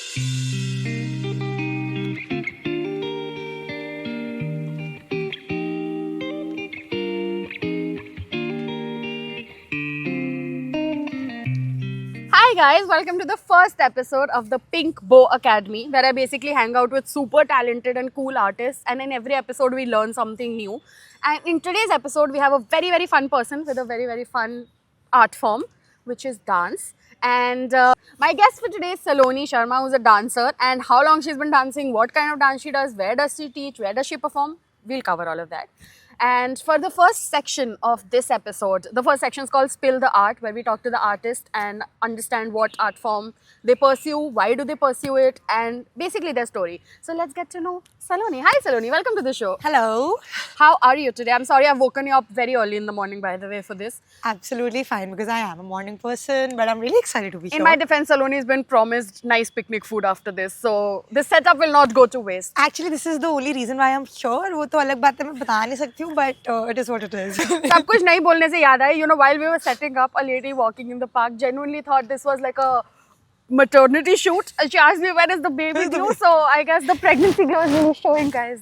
Hi guys, welcome to the first episode of the Pink Bow Academy, where I basically hang out with super talented and cool artists, and in every episode we learn something new. And in today's episode, we have a very fun person with a very fun art form, which is dance. And my guest for today is Saloni Sharma, who's a dancer, and how long she's been dancing, what kind of dance she does, where does she teach, where does she perform, we'll cover all of that. And for the first section of this episode, the first section is called Spill the Art, where we talk to the artist and understand what art form they pursue, why do they pursue it, and basically their story. So let's get to know Saloni. Hi Saloni, welcome to the show. Hello. How are you today? I'm sorry I've woken you up very early in the morning, by the way, for this. Absolutely fine because I am a morning person, but I'm really excited to be here. In my defense, Saloni's been promised nice picnic food after this, so this setup will not go to waste. Actually, this is the only reason why I'm here. वो तो अलग बात है, मैं बता नहीं सकती हूँ, but it is what it is. सब कुछ नहीं बोलने से याद आया, you know, while we were setting up, a lady walking in the park genuinely thought this was like a maternity shoot. She asked me, where is the baby due? So I guess the pregnancy glow is really showing, guys.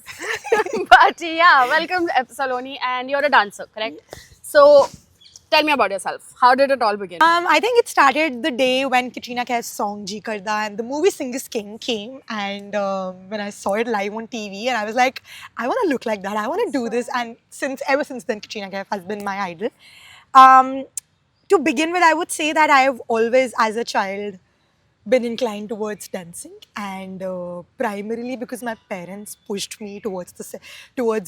But yeah, welcome Saloni, and you're a dancer, correct? So tell me about yourself. How did it all begin? I think it started the day when Katrina Kaif's song Ji Karda and the movie Sing is King came, and when I saw it live on TV, and I was like, I want to look like that. I want to do this, and ever since then, Katrina Kaif has been my idol. To begin with, I would say that I have always, as a child, been inclined towards dancing, and primarily because my parents pushed me towards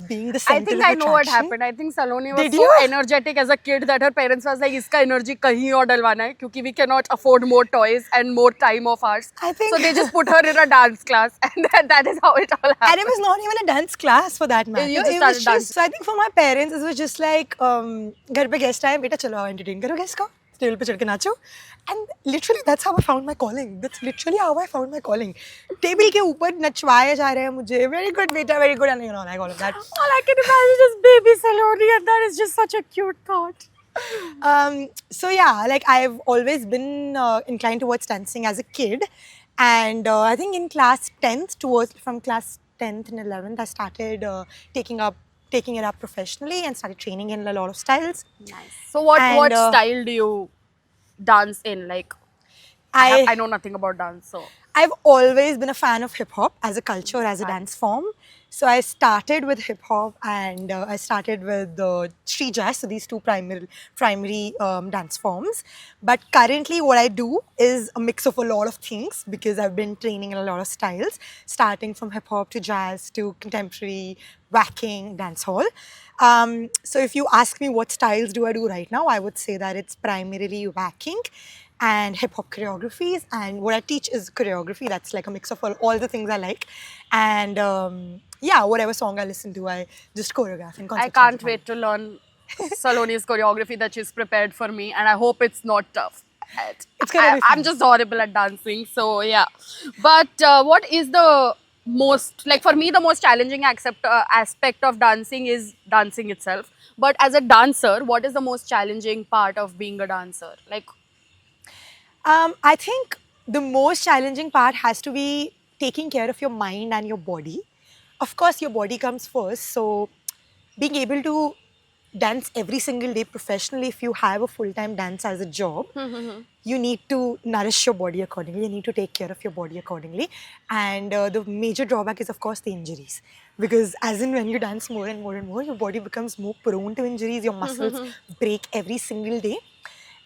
being the center I think of I know what attraction. happened. I think Saloni was Did so you? energetic as a kid that her parents was like, "Iska energy kahin aur dalwana hai, kyunki we cannot afford more toys and more time of ours." I think- So they just put her in a dance class, and that is how it all happened. And it was not even a dance class for that matter. You just It was started dancing. so I think for my parents, it was just like, घर पे guest आए, बेटा चलो आओ entertain करो guest को, table पे चढ़ के नाचो. And literally that's how I found my calling. That's literally how I found my calling. Table के ऊपर नचवाए जा रहे हैं मुझे. Very good बेटा, very good, and you know like all of that. All I can imagine is baby Saloni, and that is just such a cute thought. So yeah, like I've always been inclined towards dancing as a kid, and I think in class 10th, from class 10th and 11th, I started taking it up professionally and started training in a lot of styles. Nice. So what And, style do you dance in? Like, I know nothing about dance, so. I've always been a fan of hip hop as a culture, as a dance form. So I started with hip hop, and I started with street jazz. So these two primary dance forms. But currently, what I do is a mix of a lot of things because I've been training in a lot of styles, starting from hip hop to jazz to contemporary, whacking, dancehall. So if you ask me what styles do I do right now, I would say that it's primarily whacking and hip hop choreographies, and what I teach is choreography. That's like a mix of all the things I like, and yeah, whatever song I listen to, I just choreograph and I can't wait to learn Saloni's choreography that she's prepared for me, and I hope it's not tough. It's gonna be fun. I'm just horrible at dancing, so yeah. But what is the most, like for me, the most challenging aspect of dancing is dancing itself. But as a dancer, what is the most challenging part of being a dancer? Like, I think the most challenging part has to be taking care of your mind and your body. Of course, your body comes first. So, being able to dance every single day professionally, if you have a full-time dance as a job, you need to nourish your body accordingly. You need to take care of your body accordingly. And the major drawback is, of course, the injuries. Because as in when you dance more and more and more, your body becomes more prone to injuries. Your muscles break every single day.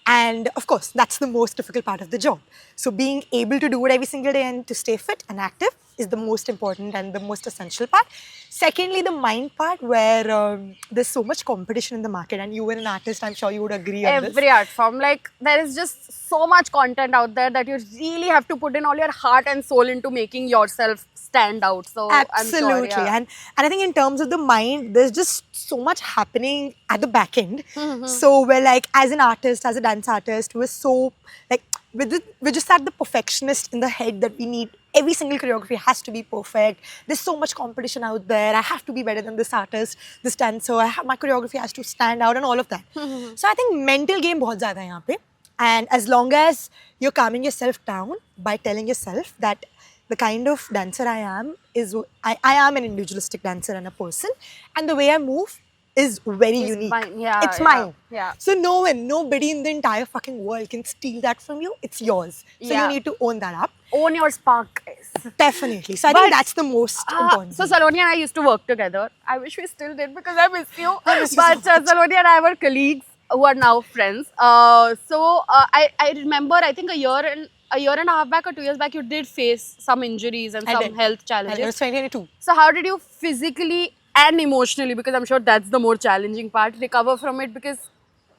And of course, that's the most difficult part of the job. So being able to do it every single day and to stay fit and active is the most important and the most essential part. Secondly, the mind part, where there's so much competition in the market, and you were an artist, I'm sure you would agree on this. every art form, like there is just so much content out there that you really have to put in all your heart and soul into making yourself stand out. So Absolutely. I'm sure, yeah. And I think in terms of the mind, there's just so much happening at the back end. So we're like, as an artist, as a dance artist, we're so like, we're just at the perfectionist in the head that we need every single choreography has to be perfect. There's so much competition out there. I have to be better than this artist, this dancer. My choreography has to stand out and all of that. So I think mental game बहुत ज़्यादा है यहाँ पे. And as long as you're calming yourself down by telling yourself that the kind of dancer I am is, I am an individualistic dancer and a person, and the way I move is very It's unique. mine. Yeah, It's yeah, mine. yeah. So nobody in the entire fucking world can steal that from you. It's yours. So Yeah. you need to own that up. Own your spark, guys. Definitely. So I But- think that's the most important. So thing. Saloni and I used to work together. I wish we still did because I miss you. I miss you But so much. Saloni and I were colleagues who are now friends. I remember I think a year and a half back or 2 years back you did face some injuries and I some did. health And it challenges. was 2022. So how did you physically and emotionally, because I'm sure that's the more challenging part, recover from it? Because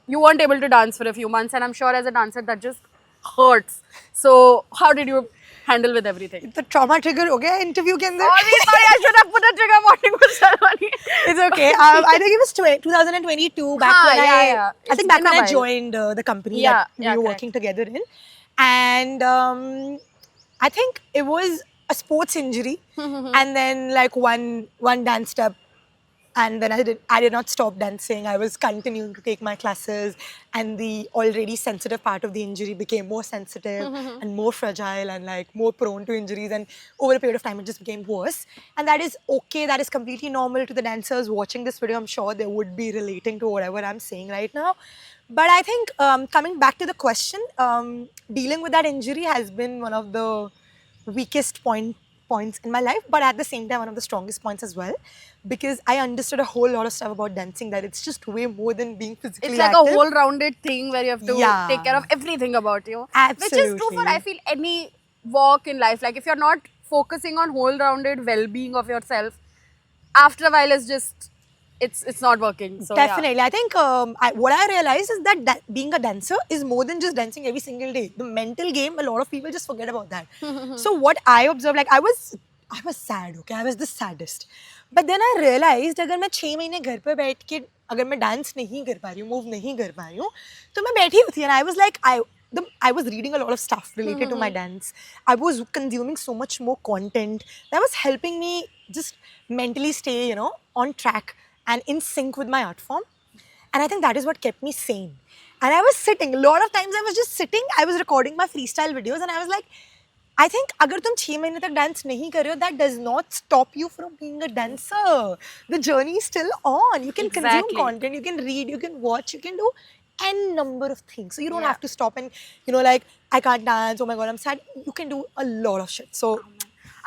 you weren't able to dance for a few months, and I'm sure as a dancer that just hurts. So how did you handle with everything? The trauma trigger हो गया interview के अंदर. Sorry, I should have put a trigger warning for Saloni. It's okay. I think it was 2022 back Haan, when yeah, I yeah. I It's think back been a when I while. joined the company Yeah, that we yeah, were correct. working together in, and I think it was a sports injury, and then like one dance step, and then I did not stop dancing. I was continuing to take my classes, and the already sensitive part of the injury became more sensitive and more fragile and like more prone to injuries. And over a period of time, it just became worse. And that is okay. That is completely normal to the dancers watching this video. I'm sure they would be relating to whatever I'm saying right now. But I think coming back to the question, dealing with that injury has been one of the weakest points in my life, but at the same time one of the strongest points as well, because I understood a whole lot of stuff about dancing, that it's just way more than being physically It's like active. a whole-rounded thing where you have to Yeah. take care of everything about you. Which is true for, Absolutely. I feel, any walk in life. Like if you're not focusing on whole-rounded well-being of yourself, after a while it's not working. So Definitely. I think what I realized is that being a dancer is more than just dancing every single day. The mental game, a lot of people just forget about that. So what I observed, like I was sad, okay? I was the saddest. But then I realized अगर मैं 6 महीने घर पे बैठ के अगर मैं dance नहीं कर पा रही हूँ, मूव नहीं कर पा रही हूँ, तो मैं बैठी होती and I was like, I was reading a lot of stuff related to my dance. I was consuming so much more content that was helping me just mentally stay, on track and in sync with my art form. And I think that is what kept me sane. And I was sitting, a lot of times I was just sitting, I was recording my freestyle videos and I was like, I think अगर तुम 6 महीने तक dance नहीं कर रहे हो, that does not stop you from being a dancer. The journey is still on. You can consume Exactly. content, you can read, you can watch, you can do n number of things. So you don't Yeah. have to stop and, like, I can't dance, oh my god, I'm sad. You can do a lot of shit. So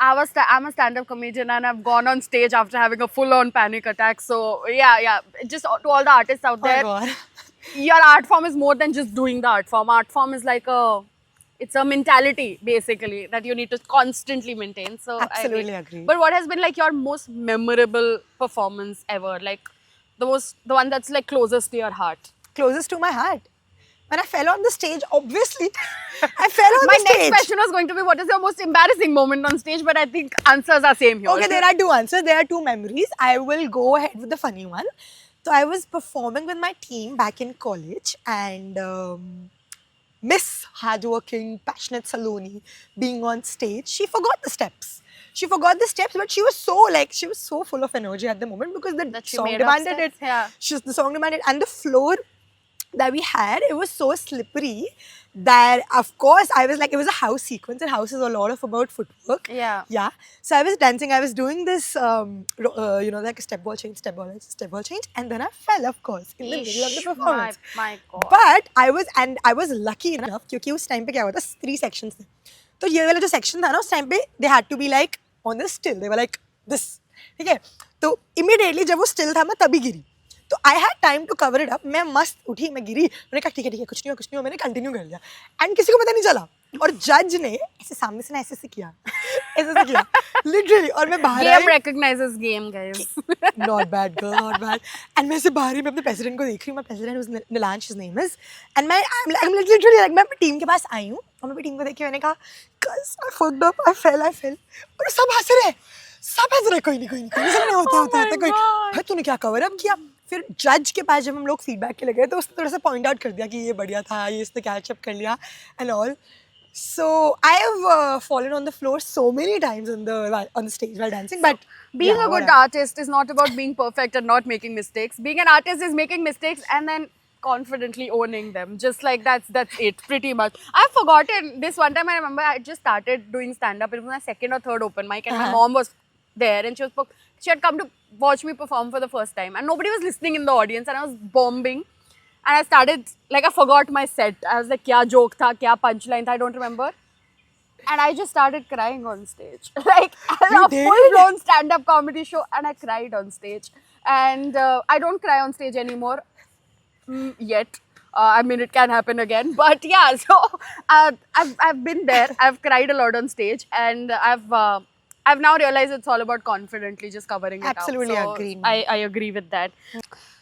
I'm a stand-up comedian and I've gone on stage after having a full-on panic attack. So yeah. Just to all the artists out oh my there, god. your art form is more than just doing the art form. Art form is like it's a mentality basically that you need to constantly maintain. So Absolutely I agree. But what has been like your most memorable performance ever? Like the one that's like closest to your heart? Closest to my heart. When I fell on the stage, obviously, I fell on My the next stage. question was going to be what is your most embarrassing moment on stage, but I think answers are same here. Okay, there are two answers. There are two memories. I will go ahead with the funny one. So I was performing with my team back in college, and Miss Hardworking, Passionate Saloni being on stage, she forgot the steps. But she was so full of energy at the moment because the That she song made up demanded it. steps, yeah. The song demanded, and the floor that we had, it was so slippery that, of course, I was like, it was a house sequence, and house is a lot of about footwork. Yeah. Yeah. So I was dancing, I was doing this, like a step ball change, and then I fell, of course, in the middle of the Eesh, performance. my God. But I was lucky enough क्योंकि उस time पे क्या हुआ था, 3 sections थे. तो ये वाला जो section था ना, उस time पे they had to be like on the still. They were like this. ठीक है? तो immediately जब वो still था, मैं तभी गिरी. तो I had time to cover it up. मैं मस्त उठी, मैं गिरी. मैंने कहा ठीक है, कुछ नहीं हुआ, मैंने continue कर लिया. And किसी को पता नहीं चला. और जज ने ऐसे सामने से ना ऐसे किया. Literally. और मैं बाहर Game I. recognizes game, guys. Not bad, girl, not bad. And मैं ऐसे बाहर ही मैं अपने president को देख रही हूँ. My president was Nilansh, his name is. And I'm literally like मैं अपनी team के पास आई हूँ. और मैं अपनी team को देख के मैंने कहा, guys, I fucked up, I fell. और सब हंस रहे. कोई नहीं, सब नहीं होता कोई. भाई तूने क्या cover up किया? फिर जज के पास जब हम लोग फीडबैक के लगे तो उसने थोड़ा सा पॉइंट आउट कर दिया कि ये बढ़िया था, ये इसने कैच अप कर लिया and all. So I have fallen on the floor so many times on the stage while dancing. But Being yeah, a good whatever. artist is not about being perfect and not making mistakes. Being an artist is making mistakes and then confidently owning them. Just like that's it, pretty much. I've forgotten this one time. I remember I just started doing stand up. It was my second or third open mic, and my mom was there, and she had come to watch me perform for the first time, and nobody was listening in the audience, and I was bombing. And I started, like, I forgot my set. I was like, kya joke tha, kya punchline tha, I don't remember. And I just started crying on stage. Like, a full-blown stand-up comedy show, and I cried on stage. And I don't cry on stage anymore yet. I mean, it can happen again. But yeah, so I've been there. I've cried a lot on stage. And I've now realized it's all about confidently just covering it up. Absolutely So agree. I agree with that.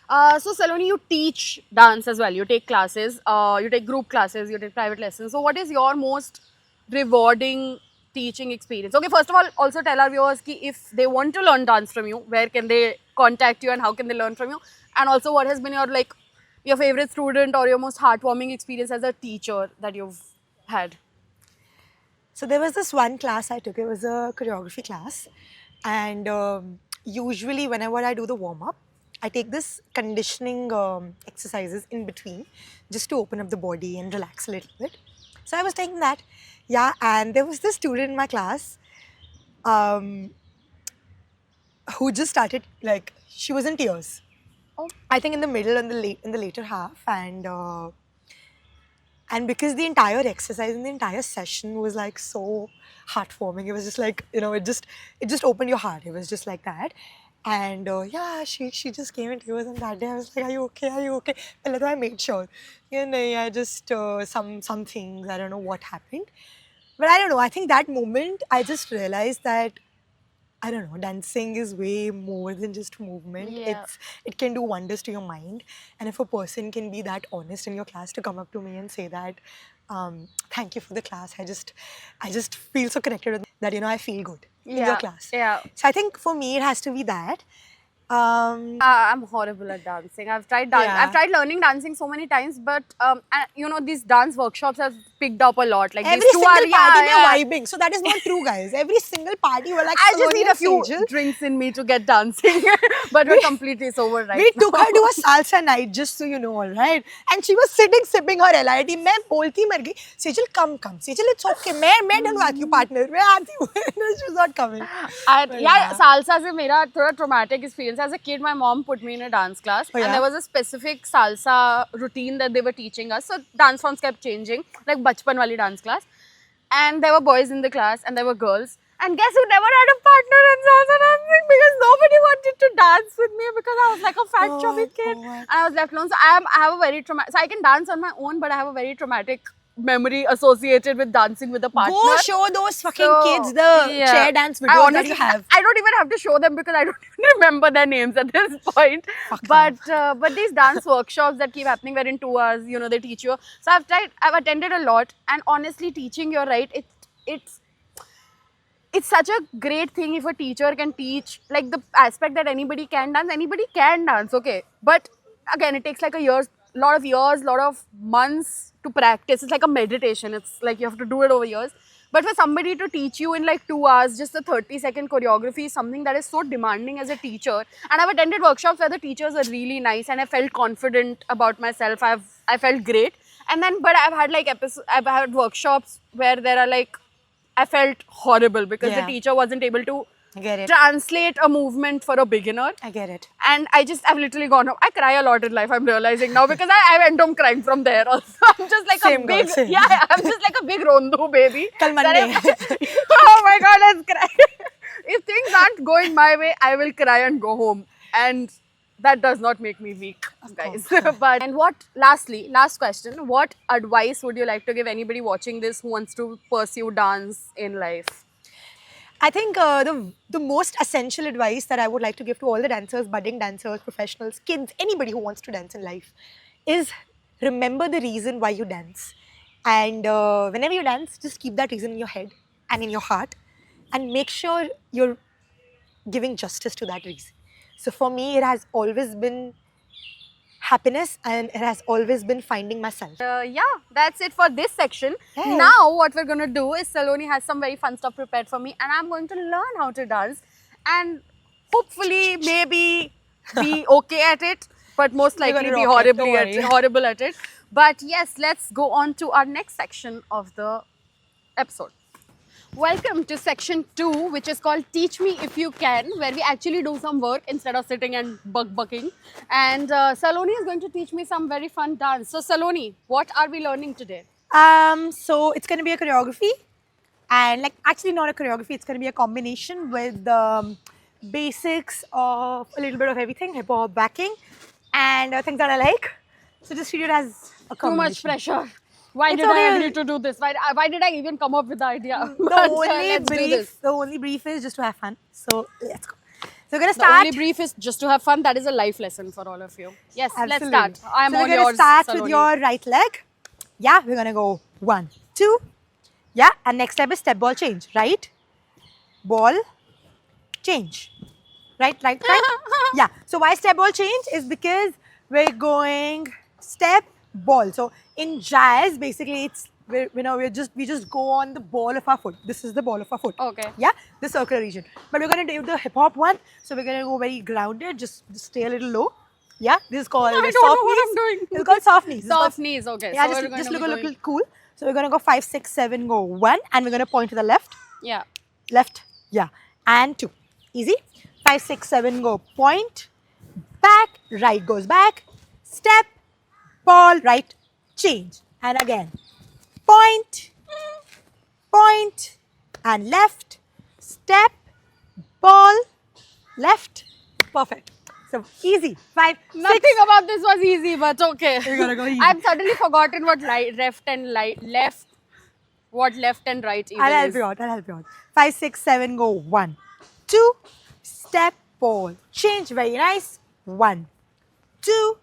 So Saloni, you teach dance as well. You take classes, you take group classes, you take private lessons. So what is your most rewarding teaching experience? Okay, first of all, also tell our viewers ki if they want to learn dance from you, where can they contact you and how can they learn from you? And also, what has been your favorite student or your most heartwarming experience as a teacher that you've had? So there was this one class I took. It was a choreography class, and usually whenever I do the warm up, I take this conditioning exercises in between, just to open up the body and relax a little bit. So I was taking that, yeah. And there was this student in my class, who just started, like, she was in tears. Oh. I think in the middle and in the later half, and because the entire exercise and the entire session was like so heartwarming, it was just like, it just opened your heart. It was just like that. And yeah, she just came in tears, and that day I was like, are you okay? Are you okay? Well, I made sure. I just, some things, I don't know what happened. But I don't know, I think that moment I just realized that, I don't know, dancing is way more than just movement. Yeah. It can do wonders to your mind. And if a person can be that honest in your class to come up to me and say that, thank you for the class, I just feel so connected with that, I feel good in your class. Yeah. So I think for me it has to be that. I'm horrible at dancing. I've tried Yeah. I've tried learning dancing so many times, but these dance workshops have picked up a lot. Like Every these two single are party they're vibing. So that is not true, guys. Every single party we're like, I just Saloni need a and few Sejal. drinks in me to get dancing, but we're completely sober right We now. took her to a salsa night, just so you know, all right? And she was sitting sipping her LIT. मैं बोलती मर गई, Sejal, come. Sejal, it's okay. मैं डलवाती हूँ partner. मैं आती हूँ. She was not coming. Yeah, salsa से मेरा थोड़ा traumatic experience. As a kid, my mom put me in a dance class, Oh, yeah? and there was a specific salsa routine that they were teaching us. So dance forms kept changing, like bachpan wali dance class. And there were boys in the class, and there were girls. And guess who never had a partner in salsa dancing, because nobody wanted to dance with me because I was like a fat chubby kid, God. and I was left alone. So I have a very traumatic. So I can dance on my own, but I have a very traumatic memory associated with dancing with a partner. Go show those fucking So, kids the yeah. chair dance I videos that honestly, you have. I don't even have to show them because I don't even remember their names at this point. Fuck But these dance workshops that keep happening, where in 2 hours, they teach you. So I've attended a lot, and honestly, teaching, you're right, it's such a great thing if a teacher can teach, like, the aspect that anybody can dance, okay. But again, it takes like lot of months to practice. It's like a meditation. It's like you have to do it over years. But for somebody to teach you in like 2 hours, just a 30-second choreography is something that is so demanding as a teacher. And I've attended workshops where the teachers are really nice, and I felt confident about myself. I felt great. And then, but I've had workshops where there are like, I felt horrible because the Yeah. teacher wasn't able to I get it. translate a movement for a beginner. I get it. And I've literally gone home. I cry a lot in life, I'm realizing now, because I went home crying from there also. I'm just like Same a girl, big, same. yeah, I'm just like a big Rondu baby. Kal That Monday. oh my God, let's cry. If things aren't going my way, I will cry and go home. And that does not make me weak, guys. Last question, what advice would you like to give anybody watching this who wants to pursue dance in life? I think the most essential advice that I would like to give to all the dancers, budding dancers, professionals, kids, anybody who wants to dance in life, is remember the reason why you dance. And whenever you dance, just keep that reason in your head and in your heart, and make sure you're giving justice to that reason. So for me, it has always been happiness, and it has always been finding myself. Yeah, that's it for this section. Hey. Now, what we're going to do is Saloni has some very fun stuff prepared for me, and I'm going to learn how to dance and hopefully maybe be okay at it. but most We're likely gonna be rock it, don't horrible at it. But yes, let's go on to our next section of the episode. Welcome to section 2, which is called Teach Me If You Can, where we actually do some work instead of sitting and bucking. And Saloni is going to teach me some very fun dance. So Saloni, what are we learning today? So it's going to be a choreography, and like actually not a choreography. It's going to be a combination with the basics of a little bit of everything, hip hop backing, and things that I like. So just treat it as a Too combination. much pressure. Why It's did I okay. agree to do this? Why did I even come up with the idea? The But, only let's do this. brief, the only brief is just to have fun. So let's go. So we're gonna The start. only brief is just to have fun. That is a life lesson for all of you. Yes, let's Absolutely. start. I'm so on we're gonna yours, start Saloni. with your right leg. Yeah, we're gonna go 1, 2. Yeah, and next step is step ball change. Right, ball, change. Right. Yeah. So why step ball change is because we're going step ball. So in jazz, basically, it's we just go on the ball of our foot. This is the ball of our foot. Okay. Yeah, the circular region. But we're gonna do the hip hop one. So we're gonna go very grounded. Just stay a little low. Yeah, this is called I don't soft know what knees. I'm doing. It's called soft knees. This is called- Soft knees, okay. Yeah, so we're just going to look be a going- little cool. So we're gonna go 5, 6, 7, go 1, and we're gonna point to the left, Yeah. left, yeah, and 2. Easy. 5, 6, 7, go point, back, right goes back, step, ball, right, change, and again, point, point, and left, step, ball, left, perfect. So easy. 5, 6. Nothing about this was easy, but okay. We're gonna go easy. I've suddenly forgotten what left and right even I'll help is. you out. I'll help you out. 5, 6, 7, go 1, 2, step, ball, change. Very nice. 1, 2,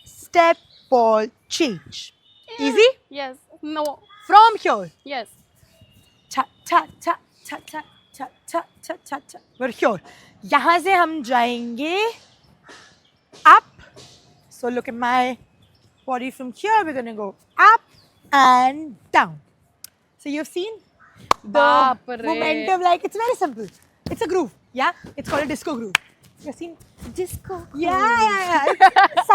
step, ball, change. Easy. Yes. No. From here, Yes. cha cha cha cha cha cha cha cha cha cha. We're here. यहाँ से हम जाएंगे up. So look at my body from here. We're gonna go up and down. So you've seen the Baap re. momentum. Like it's very simple. It's a groove. Yeah, it's called a disco groove. You've seen Disco. yeah.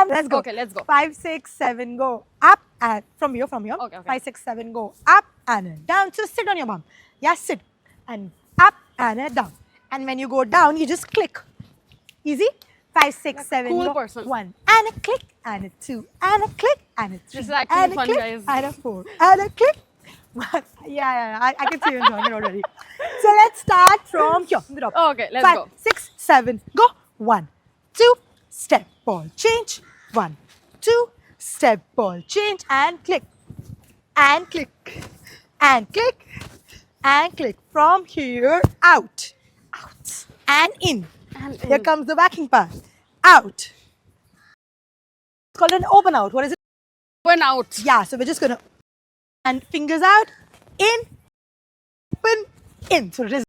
Let's go. Okay, let's go. 5, 6, 7, go up and from here. Okay. 5, 6, 7, go up and down. So sit on your bum. Yeah, sit and up and down. And when you go down, you just click. Easy. 5, 6, 7, cool go. person. 1 and a click and a 2 and a click and a 3 This is actually and a fun, click guys. and a 4 and a click. Yeah. I can see you enjoying it already. So let's start from here. From the top. Okay, let's 5, go. 6, 7, go. 1, 2, step, ball, change. 1, 2, step, ball, change, and click. And click. And click. And click. From here, out. Out. And in. And Here comes the backing part. Out. It's called an open out. What is it? Open out. Yeah, so we're just gonna. And fingers out. In. Open. In. So just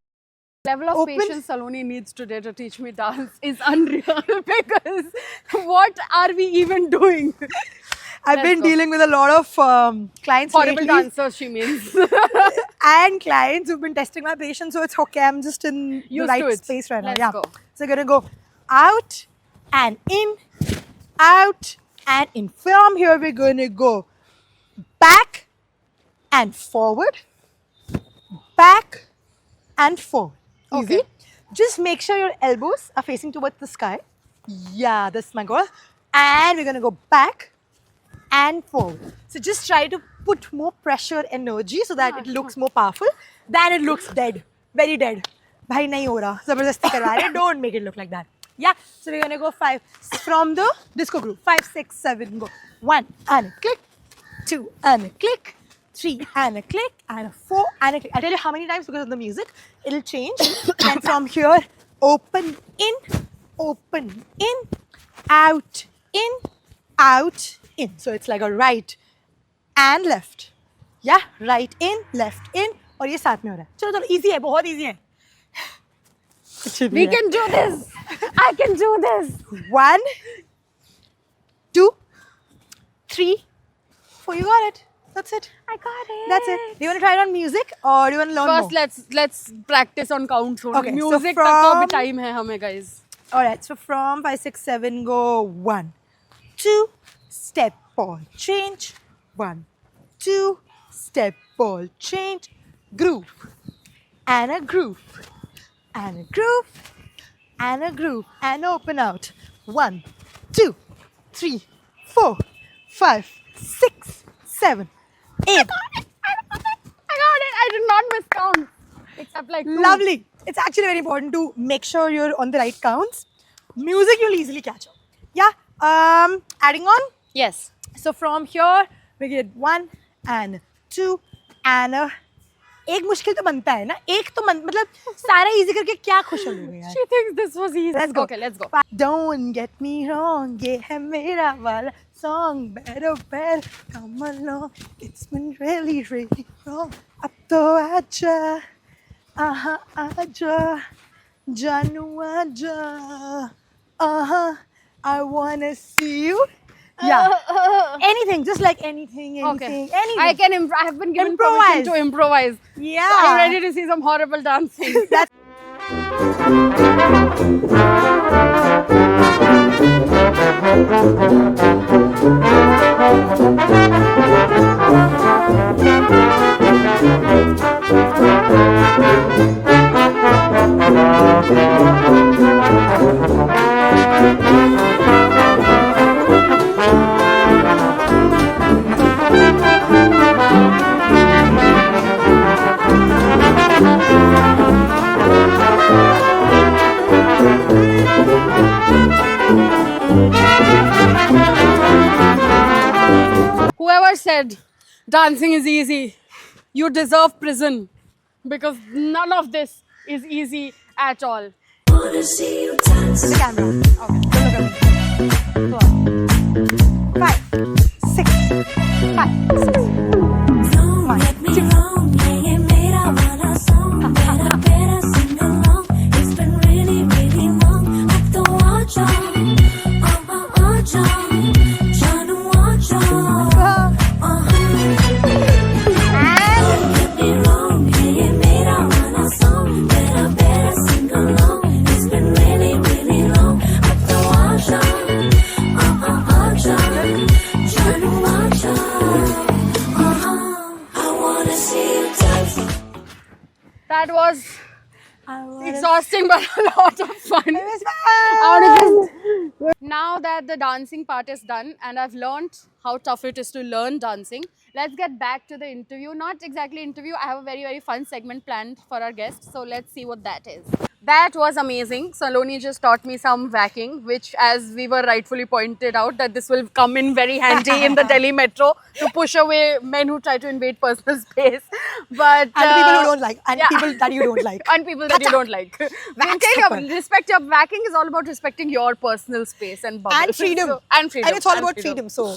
Level of Open. patience Saloni needs today to teach me dance is unreal because what are we even doing? I've Let's been go. dealing with a lot of clients Horrible lately, dancers, she means. and clients who've been testing my patience. So it's okay. I'm just in the Used right to it. space right now. Let's Yeah. go. So we're gonna go out and in, out and in. From here, we're gonna go back and forward, back and forward. Easy. Okay. Just make sure your elbows are facing towards the sky. Yeah, that's my goal. And we're gonna go back and forward. So just try to put more pressure, energy, so that it looks more powerful than it looks dead. Very dead. Bhai nahi ho raha. Zabardasti karwa rahe. Don't make it look like that. Yeah. So we're gonna go 5 from the disco group. 5, 6, 7, go. 1 and a click. 2 and a click. 3 and a click and a 4 and a click. I'll tell you how many times because of the music. It'll change. And from here, open in, out, in. So it's like a right and left. Yeah, right in, left in. और ये साथ में हो रहा है. चलो easy है, बहुत easy है. कुछ भी We है. can do this. I can do this. 1, 2, 3, 4. You got it. That's it. I got it. That's it. Do you want to try it on music or do you want to learn First, more? let's practice on counts only. Okay, so Music तक तो अभी from- time है हमें guys. All right. So from 5, 6, 7, go 1, 2, step ball change. 1, 2, step ball change. Groove and a groove and a groove and a groove and open out. 1, 2, 3, 4, 5, 6, 7, 8. I got it. I did not miscount. Except like 2. Lovely. It's actually very important to make sure you're on the right counts. Music you'll easily catch up. Yeah. Adding on. Yes. So from here we get 1 and 2 and a. एक मुश्किल तो बनता है ना एक तो मतलब सारा इजी करके क्या खुश हो लोगे यार. She thinks this was easy. Let's go. Okay, let's go. Don't get me wrong, ये है मेरा वाला song. Better, better, come along. It's been really, really wrong. अब तो आजा, आजा, जानू आजा. I wanna see you. Yeah. Anything, just like anything, anything. I have been given Improvise. permission to improvise. Yeah. So I'm ready to see some horrible dancing. That's Whoever said dancing is easy, you deserve prison because none of this is easy at all. the camera. Okay. Look at me. 5, 6, 5, 6. Don't get me wrong, ये मेरा वाला song, मेरा तेरा sing along. It's been really, really long. अब तो आजा, आजा, जानू आजा. Don't get me wrong, ये मेरा वाला song, मेरा तेरा sing along. It's been really, really long. अब तो आजा, आजा, जानू आजा. I wanna see you dance. That was exhausting but a lot of fun. It was fun. Now that the dancing part is done and I've learned how tough it is to learn dancing, let's get back to the interview. Not exactly interview, I have a very, very fun segment planned for our guests. So let's see what that is. That was amazing. Saloni just taught me some whacking, which, as we were rightfully pointed out, that this will come in very handy in the Delhi metro to push away men who try to invade personal space. But And people who don't like, and yeah. people that you don't like. And people that you don't like. Respect your whacking is all about respecting your personal space and bubble. And freedom. So, and freedom. And it's all about freedom. So,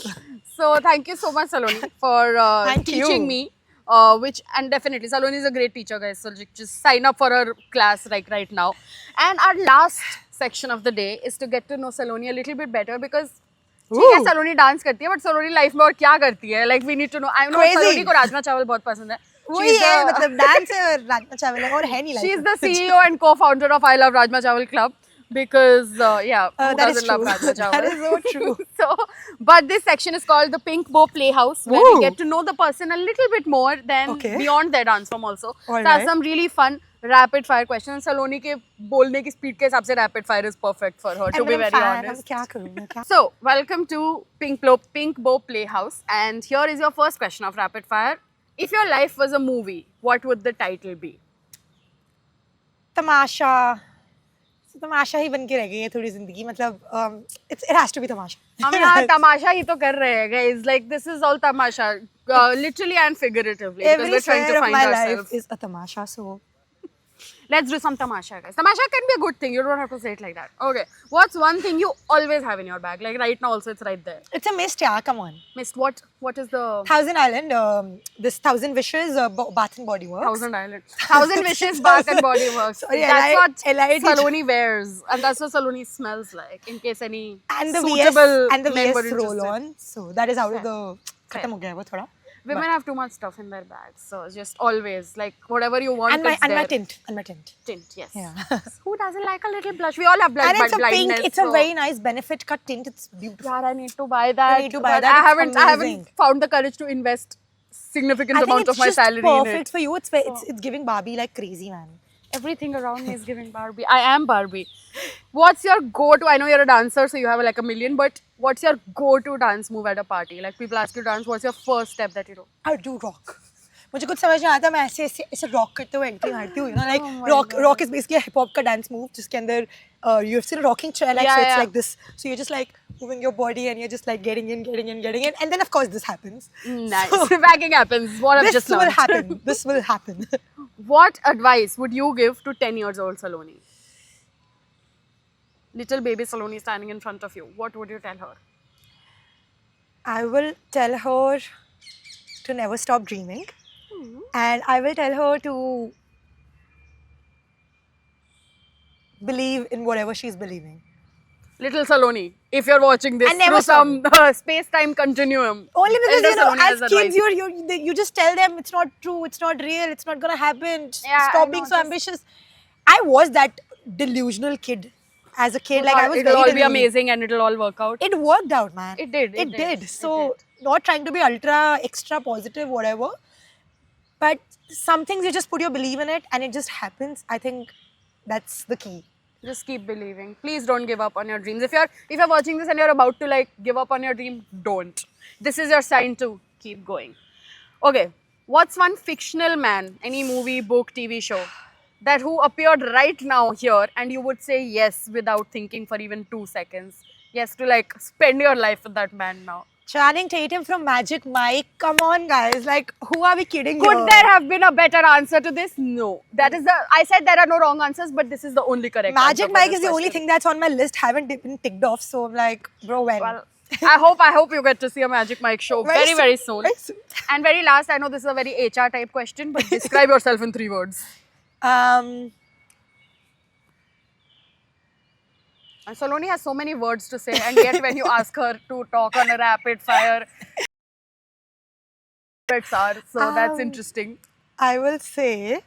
So thank you so much, Saloni, for Thank teaching you. me. And definitely, Saloni is a great teacher, guys. So just sign up for her class right now. And our last section of the day is to get to know Saloni a little bit better because ठीक है सलोनी dance करती है but Saloni life में और क्या करती है like we need to know I know Saloni को राजमा चावल बहुत पसंद है वही है मतलब डांस है और राजमा चावल है और है नहीं she life is the CEO and co-founder of I love rajma chawal club because who that is doesn't love true. Rajma Chawal? That is so true. So but this section is called the Pink Bow Playhouse where we Ooh. get to know the person a little bit more than Okay. beyond their dance form also. All So that's right. some really fun rapid fire questions. Saloni के बोलने की speed के हिसाब से rapid fire is perfect for her to be very honest. क्या करूँ मैं क्या So, welcome to Pink Bow Playhouse, and here is your first question of rapid fire. If your life was a movie, what would the title be? तमाशा तमाशा ही बन के रह गई है थोड़ी जिंदगी मतलब it has to be तमाशा हम यहाँ तमाशा ही तो कर रहे हैं guys. Like this is all Tamasha, literally and figuratively. Because every we're trying square to of find my ourselves. life is a tamasha so Let's do some tamasha, guys. Tamasha can be a good thing. You don't have to say it like that. Okay. What's one thing you always have in your bag? Like right now, also it's right there. it's a mist yeah come on Missed what? What is the Thousand Island this Thousand Wishes Bath and Body Works Thousand Island? Thousand Wishes Bath and Body Works. Sorry, That's what LIT. Saloni wears, and that's what Saloni smells like. In case any and the suitable VS and the men were VS roll interested. on so that is out of the खत्म हो गया है वो थोड़ा Women have too much stuff in their bags, so just always like whatever you want. And my it's there. tint. And my tint. Tint, yes. Yeah. Who doesn't like a little blush? We all have And it's a blindness. pink. It's so. a very nice benefit cut tint. It's beautiful. Yeah, I need to buy that. need to buy but that. I It's haven't amazing. found the courage to invest significant I think amount it's of my just salary perfect in it. for you. It's giving Barbie like crazy, man. Everything around me is giving Barbie. I am Barbie. What's your go-to? I know you're a dancer, so you have like a million, but what's your go-to dance move at a party? Like people ask you to dance, what's your first step that you do? I do rock. मुझे कुछ समझ नहीं आता मैं ऐसे ऐसे ऐसे rock करते हुए एंट्री मारती हूँ, you know, like rock is basically a hip hop का dance move जिसके अंदर you have seen a rocking chair, like, Yeah, so it's yeah. like this, so you're just like moving your body and you're just like getting in, and then of course this happens. Nice. So, Bagging happens. What I've this just will learned. happen. This will happen. What advice would you give to 10 years old Saloni? Little baby Saloni standing in front of you. What would you tell her? I will tell her to never stop dreaming, and I will tell her to believe in whatever she's believing. Little Saloni, if you're watching this And never through some space-time continuum. Only because Elder you know, Saloni has as kids, advice. you just tell them it's not true, it's not real, it's not gonna happen. Yeah, I Stop know, being so just- ambitious. I was that delusional kid as a kid. Like I was it'll very all be delusional. amazing and it'll all work out. It worked out, man. It did, it It did, did. it So did. not trying to be ultra extra positive, whatever. But some things you just put your belief in it and it just happens. I think that's the key. Just keep believing. Please don't give up on your dreams. If you're watching this and you're about to like give up on your dream, don't. This is your sign to keep going. Okay, what's one fictional man, any movie, book, TV show, that who appeared right now here and you would say yes without thinking for even 2 seconds? Yes, to like spend your life with that man now. Channing Tatum from Magic Mike. Come on, guys. Like, who are we kidding Could here? there have been a better answer to this? No. That is I said there are no wrong answers, but this is the only correct answer. Magic for Mike this is the only question. thing that's on my list. Haven't been ticked off. So I'm like, bro, when? Well, I hope you get to see a Magic Mike show very soon. Very soon. And very last, I know this is a very HR type question, but describe yourself in 3 words. And Saloni has so many words to say, and yet when you ask her to talk on a rapid fire, words are so that's interesting. I will say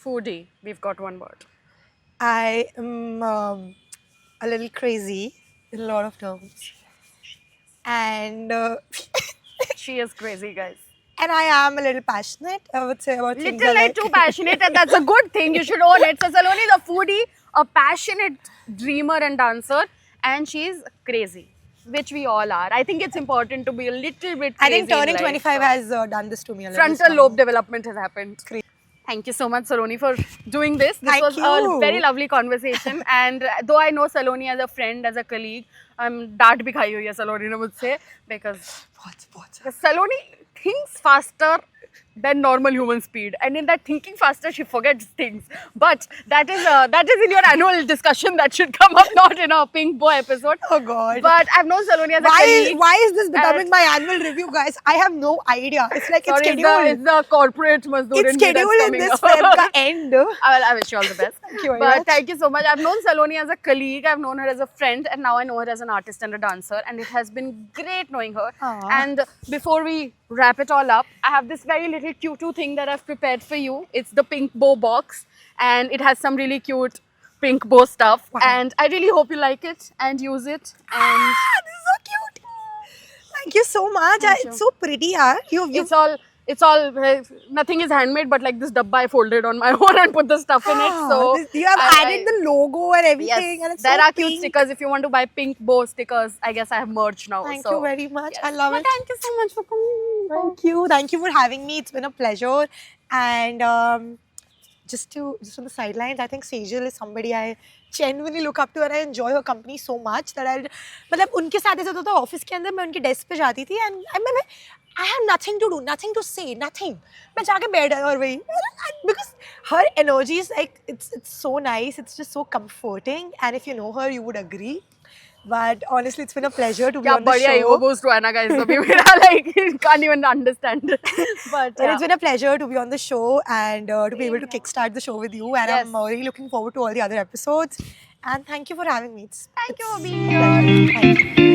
Foodie, we've got one word. I am a little crazy in a lot of terms. And She is crazy, guys. and I am a little passionate, I would say, about things Little I like like. too passionate, and that's a good thing. You should own it. So Saloni is a foodie, a passionate dreamer and dancer, and she's crazy, which we all are. I think it's important to be a little bit crazy. I think turning in life, 25 so. has done this to me a little. Frontal so- lobe development has happened. Great. Thank you so much, Saloni, for doing this. This Thank was a you. very lovely conversation. And though I know Saloni as a friend, as a colleague, डांट भी खाई हुई है Saloni ने मुझसे because What? Saloni thinks faster than normal human speed, and in that thinking faster, she forgets things. But that is in your annual discussion that should come up, not in a Pink Boy episode. Oh God. But I've known Saloni as a colleague. Why is this becoming And- my annual review, guys? I have no idea. It's like Sorry, it's scheduled. it's the corporate Mazdoor It's in me that's scheduled in coming this up. Feb ka end. I wish you all the best. Thank you very But much. thank you so much. I've known Saloni as a colleague, I've known her as a friend, and now I know her as an artist and a dancer. And it has been great knowing her. Aw. And before we wrap it all up, I have this very little cute thing that I've prepared for you. It's the Pink Bow box, and it has some really cute pink bow stuff. Wow. And I really hope you like it and use it. And Ah, this is so cute. Thank you so much. Thank you. It's so pretty, yaar. You it's all nothing is handmade, but like this dabba I folded on my own and put the stuff in it. So you have I- added the logo and everything, Yes, and it's there so are cute pink. stickers. If you want to buy pink bow stickers, I guess I have merged now. Thank so, you very much. yes. I love But it. Thank you so much for coming. Thank you for having me. It's been a pleasure. And just on the sidelines, I think Sejal is somebody I genuinely look up to, and I enjoy her company so much that मतलब उनके साथ ऐसा होता था office के अंदर मैं उनके डेस्क पे जाती थी and I have nothing to do, nothing to say, nothing. मैं जाके बैठ और वही because her energy is like it's so nice, it's just so comforting, and if you know her, you would agree. But honestly, it's been a pleasure to be क्या on the बढ़िया show. ego boost हुआ है ना guys अभी मेरा like can't even understand. But It's been a pleasure to be on the show and to be able to kickstart the show with you. And Yes. I'm really looking forward to all the other episodes. And thank you for having me. thank you for being here. Thank you.